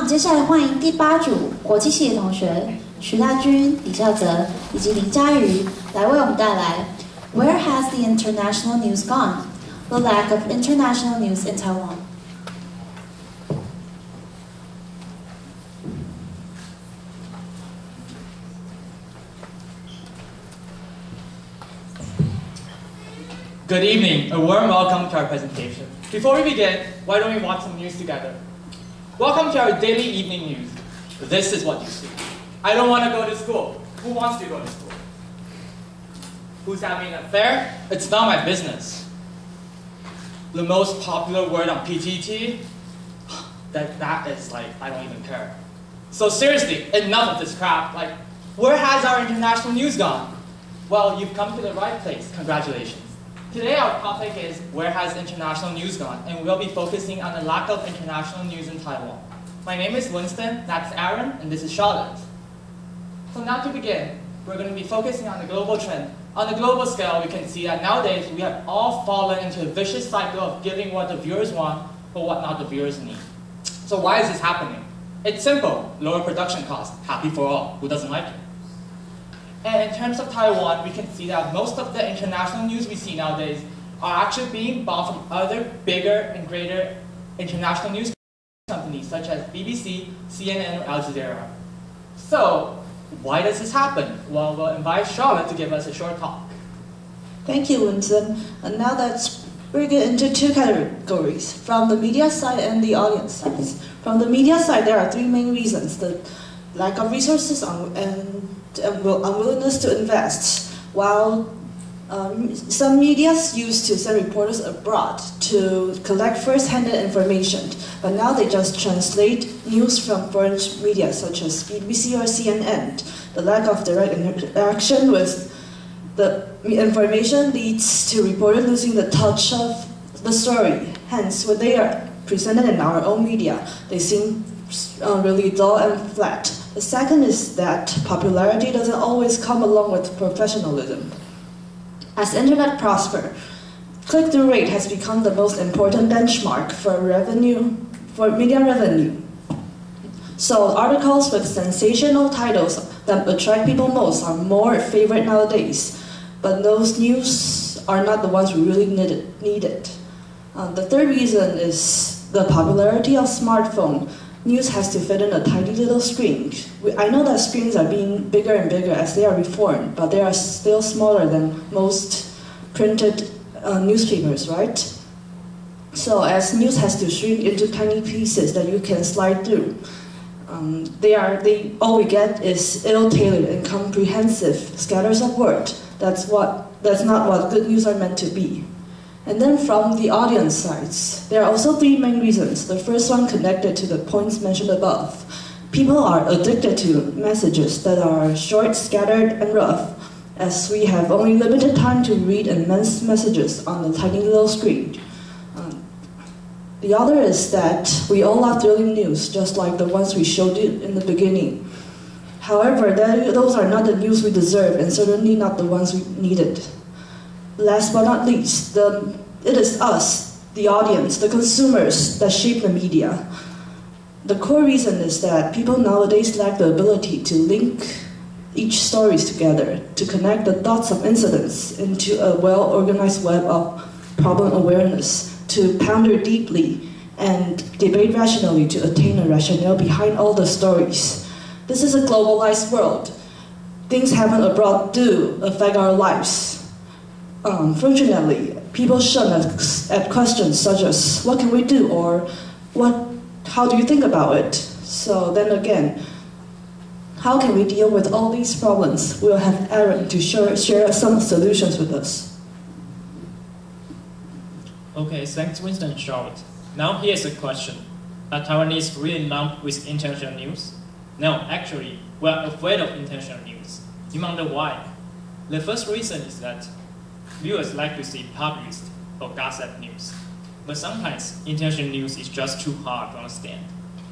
们接下来欢迎第8组国际系的同学徐大军、李孝泽以及林佳瑜来为我们带来 Where has the international news gone? The lack of international news in Taiwan. Good evening, a warm welcome to our presentation. Before we begin, why don't we watch some news together? Welcome to our daily evening news. This is what you see. I don't want to go to school. Who wants to go to school? Who's having an affair? It's not my business. The most popular word on PTT? That is like, I don't even care. So seriously, enough of this crap. Like, where has our international news gone? Well, you've come to the right place. Congratulations. Today our topic is where has international news gone, and we'll be focusing on the lack of international news in Taiwan. My name is Winston, that's Aaron, and this is Charlotte. So now to begin, we're going to be focusing on the global trend. On the global scale, we can see that nowadays we have all fallen into a vicious cycle of giving what the viewers want for what not the viewers need. So why is this happening? It's simple, lower production costs, happy for all, who doesn't like it? And in terms of Taiwan, we can see that most of the international news we see nowadays are actually being bought from other bigger and greater international news companies such as BBC, CNN, or Al Jazeera. So, why does this happen? Well, we'll invite Charlotte to give us a short talk. Thank you, Winston. And now let's break it into two categories, from the media side and the audience side. From the media side, there are three main reasons: the lack of resources and unwillingness to invest, while some media used to send reporters abroad to collect first-hand information, but now they just translate news from foreign media such as BBC or CNN. The lack of direct interaction with the information leads to reporters losing the touch of the story. Hence, when they are presented in our own media, they seem really dull and flat. The second is that popularity doesn't always come along with professionalism. As internet prosper, click-through rate has become the most important benchmark for media revenue. So articles with sensational titles that attract people most are more favored nowadays, but those news are not the ones we really needed. The third reason is the popularity of smartphone. News has to fit in a tiny little screen. I know that screens are being bigger and bigger as they are reformed, but they are still smaller than most printed newspapers, right? So as news has to shrink into tiny pieces that you can slide through, all we get is ill-tailored and comprehensive scatters of word. That's not what good news are meant to be. And then from the audience sides, there are also three main reasons. The first one connected to the points mentioned above. People are addicted to messages that are short, scattered, and rough, as we have only limited time to read immense messages on a tiny little screen. The other is that we all love thrilling news, just like the ones we showed you in the beginning. However, those are not the news we deserve, and certainly not the ones we needed. Last but not least, it is us, the audience, the consumers, that shape the media. The core reason is that people nowadays lack the ability to link each stories together, to connect the dots of incidents into a well-organized web of problem awareness, to ponder deeply and debate rationally to attain a rationale behind all the stories. This is a globalized world. Things happen abroad do affect our lives. Fortunately, people shun at questions such as, what can we do, or how do you think about it? So then again, how can we deal with all these problems? We'll have Aaron to share some solutions with us. Okay, thanks Winston and Charlotte. Now here's a question. Are Taiwanese really in love with international news? No, actually, we're afraid of international news. You wonder why? The first reason is that viewers like to see populist or gossip news, but sometimes international news is just too hard to understand.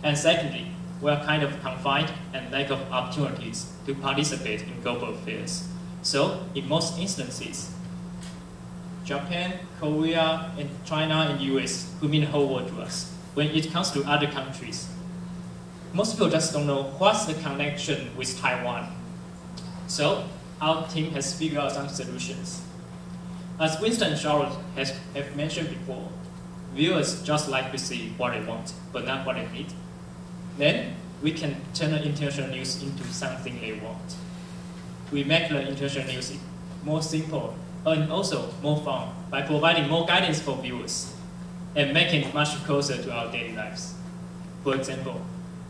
And secondly, we are kind of confined and lack of opportunities to participate in global affairs. So, in most instances, Japan, Korea, and China and US who mean the whole world to us. When it comes to other countries, most people just don't know what's the connection with Taiwan. So our team has figured out some solutions. As Winston and Charlotte have mentioned before, viewers just like to see what they want, but not what they need. Then we can turn the international news into something they want. We make the international news more simple and also more fun by providing more guidance for viewers and making it much closer to our daily lives. For example,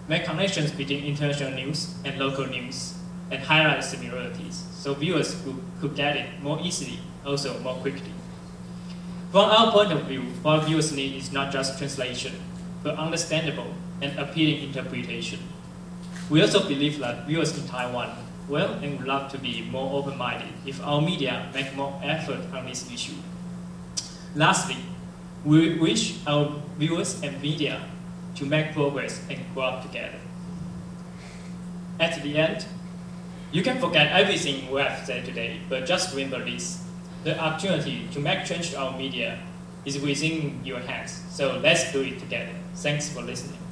make connections between international news and local news and highlight similarities so viewers could get it more easily, also more quickly. From our point of view, what viewers need is not just translation, but understandable and appealing interpretation. We also believe that viewers in Taiwan will and would love to be more open-minded if our media make more effort on this issue. Lastly, we wish our viewers and media to make progress and grow up together. At the end, you can forget everything we have said today, but just remember this. The opportunity to make change to our media is within your hands, so let's do it together. Thanks for listening.